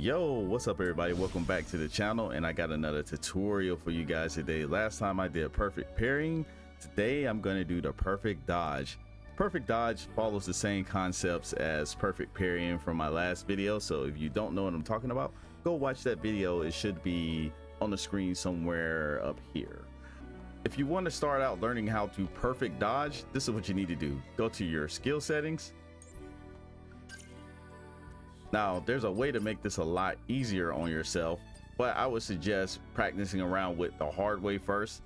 Yo, what's up everybody? Welcome back to the channel, and I got another tutorial for you guys today. Last time I did perfect parrying. Today I'm going to do the perfect dodge. Perfect dodge follows the same concepts as perfect parrying from my last video, so if you don't know what I'm talking about, go watch that video. It should be on the screen somewhere up here. If you want to start out learning how to perfect dodge, this is what you need to do. Go to your skill settings. Now, there's a way to make this a lot easier on yourself, but I would suggest practicing around with the hard way first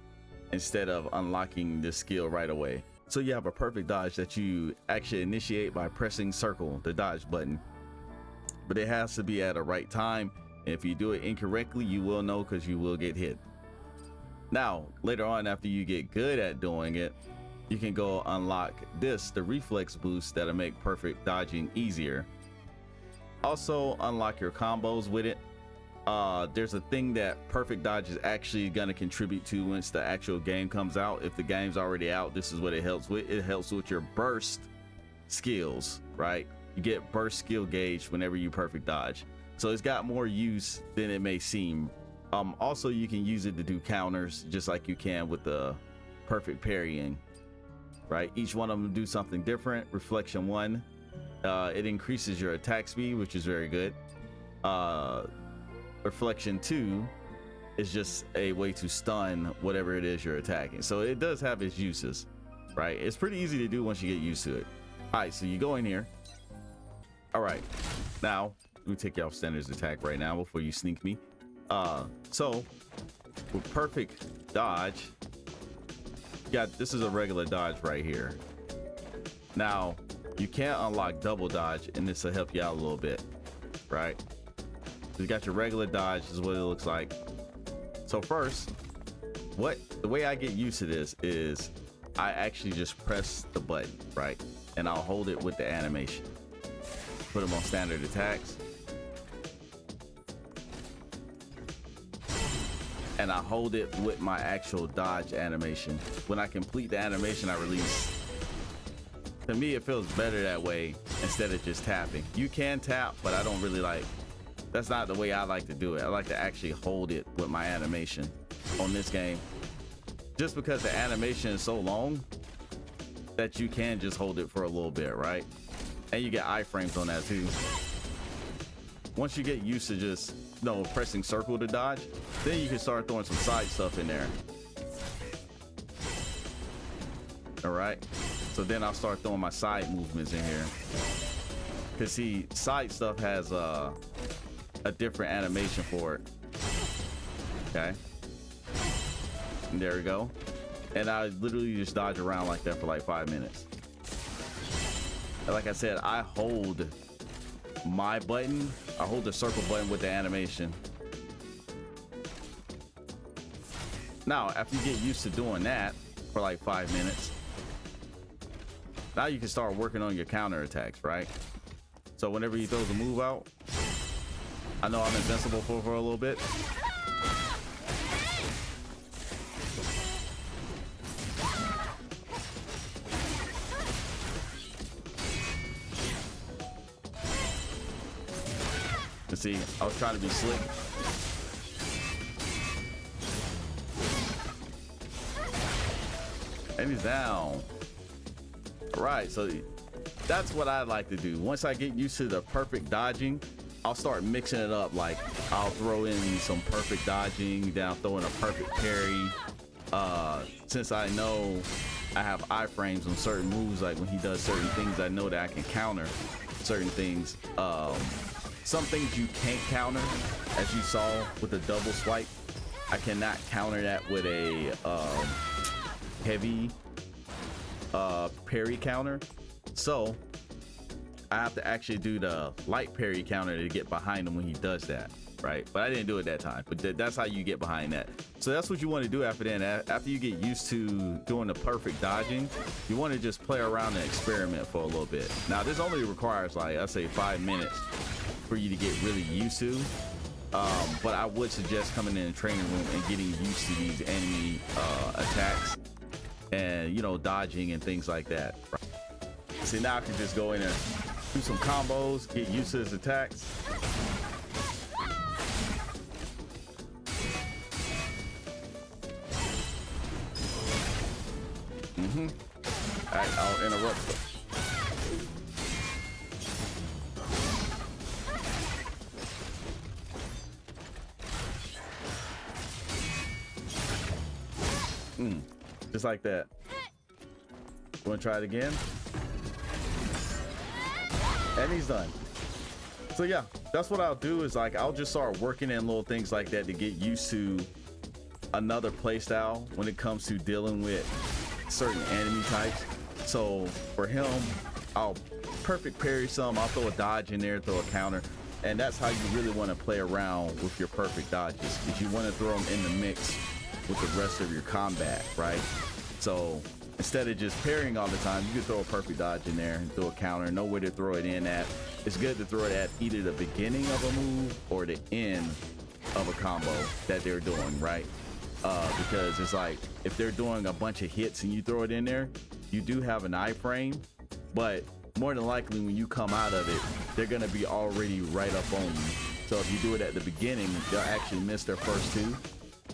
instead of unlocking this skill right away. So you have a perfect dodge that you actually initiate by pressing circle, the dodge button, but it has to be at the right time. If you do it incorrectly, you will know because you will get hit. Now, later on, after you get good at doing it, you can go unlock this, the reflex boost, that'll make perfect dodging easier. Also unlock your combos with it. There's a thing that perfect dodge is actually going to contribute to once the actual game comes out. If the game's already out, this is what it helps with. It helps with your burst skills, right? You get burst skill gauge whenever you perfect dodge, so it's got more use than it may seem. Also, you can use it to do counters just like you can with the perfect parrying, right? Each one of them do something different. Reflection 1, it increases your attack speed, which is very good. Reflection 2 is just a way to stun whatever it is you're attacking. So it does have its uses, right? It's pretty easy to do once you get used to it. All right, so you go in here. All right, now let me take you off standards attack right now before you sneak me. So with perfect dodge, this is a regular dodge right here. Now you can't unlock double dodge, and this will help you out a little bit, right? So you got your regular dodge, is what it looks like. So first, the way I get used to this is I actually just press the button, right? And I'll hold it with the animation. Put them on standard attacks. And I hold it with my actual dodge animation. When I complete the animation, I release. To me, it feels better that way instead of just tapping. You can tap, but I don't really like, that's not the way I like to do it. I like to actually hold it with my animation on this game, just because the animation is so long that you can just hold it for a little bit, right? And you get iframes on that too. Once you get used to just pressing circle to dodge, then you can start throwing some side stuff in there. All right, so then I'll start throwing my side movements in here, because see, side stuff has a different animation for it. Okay, and there we go. And I literally just dodge around like that for like 5 minutes. And like I said, I hold my button, I hold the circle button with the animation. Now, after you get used to doing that for like 5 minutes, now you can start working on your counter attacks, right? So whenever he throws a move out, I know I'm invincible for a little bit. You see, I was trying to be slick. And he's down. All right, so that's what I like to do. Once I get used to the perfect dodging, I'll start mixing it up. Like I'll throw in some perfect dodging, then I'll throw in a perfect parry. Since I know I have iframes on certain moves, like when he does certain things, I know that I can counter certain things. Some things you can't counter, as you saw with the double swipe. I cannot counter that with a heavy parry counter, so I have to actually do the light parry counter to get behind him when he does that, right? But I didn't do it that time, but that's how you get behind that. So that's what you want to do after that. After you get used to doing the perfect dodging, you want to just play around and experiment for a little bit. Now this only requires, like I say, 5 minutes for you to get really used to, but I would suggest coming in the training room and getting used to these enemy attacks and dodging and things like that. See, now I can just go in and do some combos, get used to his attacks. right, I'll interrupt. Just like that. You want to try it again? And he's done. So yeah, that's what I'll do is like I'll just start working in little things like that to get used to another playstyle when it comes to dealing with certain enemy types. So for him, I'll perfect parry some, I'll throw a dodge in there, throw a counter, and that's how you really want to play around with your perfect dodges, because you want to throw them in the mix with the rest of your combat, right? So instead of just parrying all the time, you can throw a perfect dodge in there and throw a counter, know where to throw it in at. It's good to throw it at either the beginning of a move or the end of a combo that they're doing, right? Because it's like if they're doing a bunch of hits and you throw it in there, you do have an iframe, but more than likely when you come out of it, they're gonna be already right up on you. So if you do it at the beginning, they'll actually miss their first two,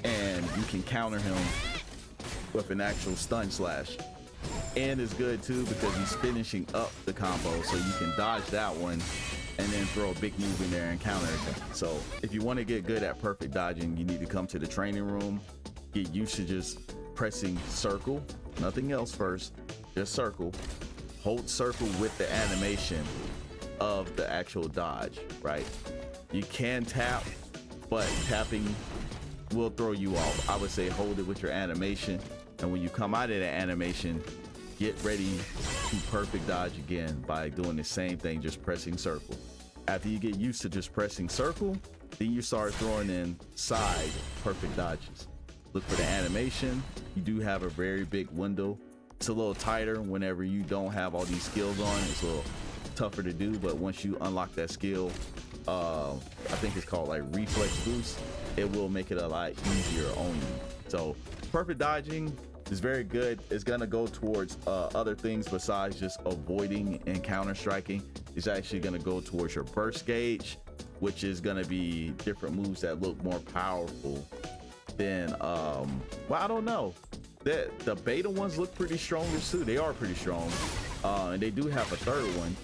and you can counter him with an actual stun slash. And it's good too because he's finishing up the combo, so you can dodge that one and then throw a big move in there and counter it. So if you want to get good at perfect dodging, you need to come to the training room, get used to just pressing circle, nothing else first, just circle, hold circle with the animation of the actual dodge, right? You can tap, but tapping will throw you off. I would say hold it with your animation, and when you come out of the animation, get ready to perfect dodge again by doing the same thing, just pressing circle. After you get used to just pressing circle, then you start throwing in side perfect dodges. Look for the animation. You do have a very big window. It's a little tighter whenever you don't have all these skills on. It's a little tougher to do, but once you unlock that skill, I think it's called like reflex boost, it will make it a lot easier on you. So perfect dodging is very good. It's gonna go towards other things besides just avoiding and counter striking. It's actually gonna go towards your burst gauge, which is gonna be different moves that look more powerful than well, I don't know, the beta ones look pretty strong too. They are pretty strong, and they do have a third one,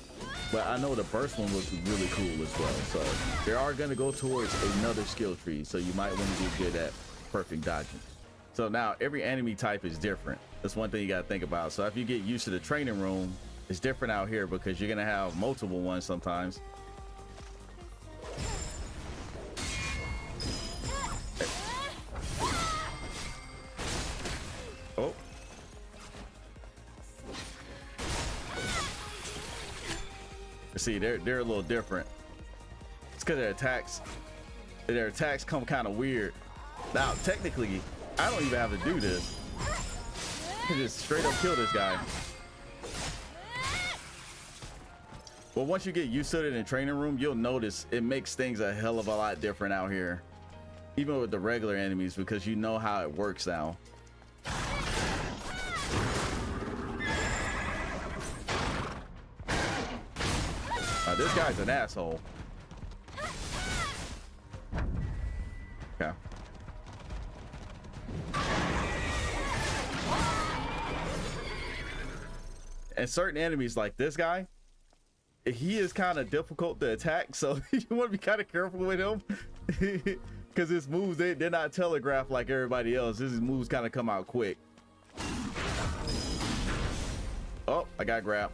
but I know the burst one looks really cool as well. So they are going to go towards another skill tree, so you might want to get good at perfect dodging. So now every enemy type is different. That's one thing you got to think about. So if you get used to the training room, it's different out here because you're going to have multiple ones sometimes. Oh. See, they're a little different. It's because their attacks come kind of weird. Now, technically, I don't even have to do this. I can just straight up kill this guy. But once you get used to it in the training room, you'll notice it makes things a hell of a lot different out here, even with the regular enemies, because you know how it works now. This guy's an asshole. Okay. And certain enemies like this guy, he is kind of difficult to attack, so you want to be kind of careful with him because his moves, they're not telegraphed like everybody else. His moves kind of come out quick. Oh, I got grabbed.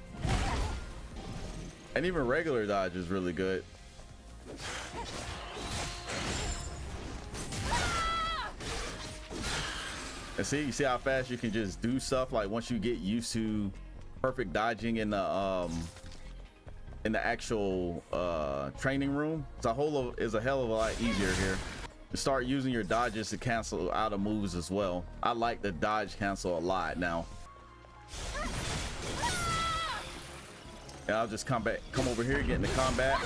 And even regular dodge is really good. And see, you see how fast you can just do stuff. Like once you get used to perfect dodging in the actual training room, it's a hell of a lot easier here. You start using your dodges to cancel out of moves as well. I like the dodge cancel a lot now. And I'll just come over here, get into combat.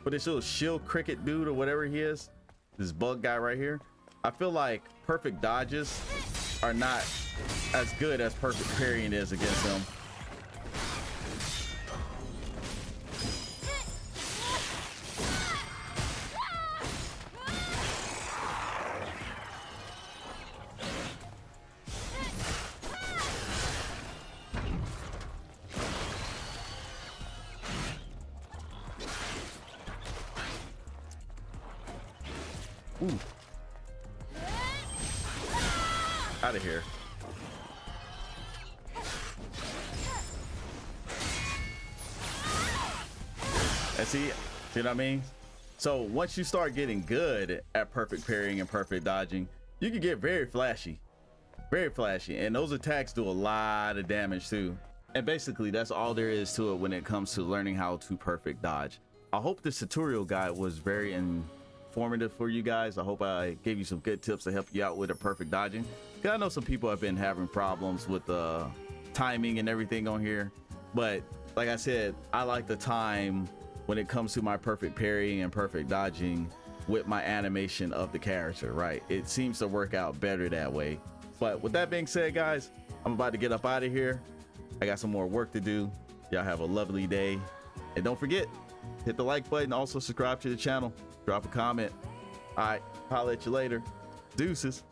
For this little shield cricket dude or whatever he is, this bug guy right here, I feel like perfect dodges are not as good as perfect parrying is against them. Ooh. Out of here. And see what I mean? So once you start getting good at perfect parrying and perfect dodging, you can get very flashy, and those attacks do a lot of damage too. And basically that's all there is to it when it comes to learning how to perfect dodge. I hope this tutorial guide was very informative for you guys. I hope I gave you some good tips to help you out with a perfect dodging, because I know some people have been having problems with the timing and everything on here, but like I said, I like the time when it comes to my perfect parrying and perfect dodging with my animation of the character, right? It seems to work out better that way. But with that being said, guys, I'm about to get up out of here. I got some more work to do. Y'all have a lovely day, and don't forget, hit the like button, also subscribe to the channel, drop a comment. All right, holla at you later. Deuces.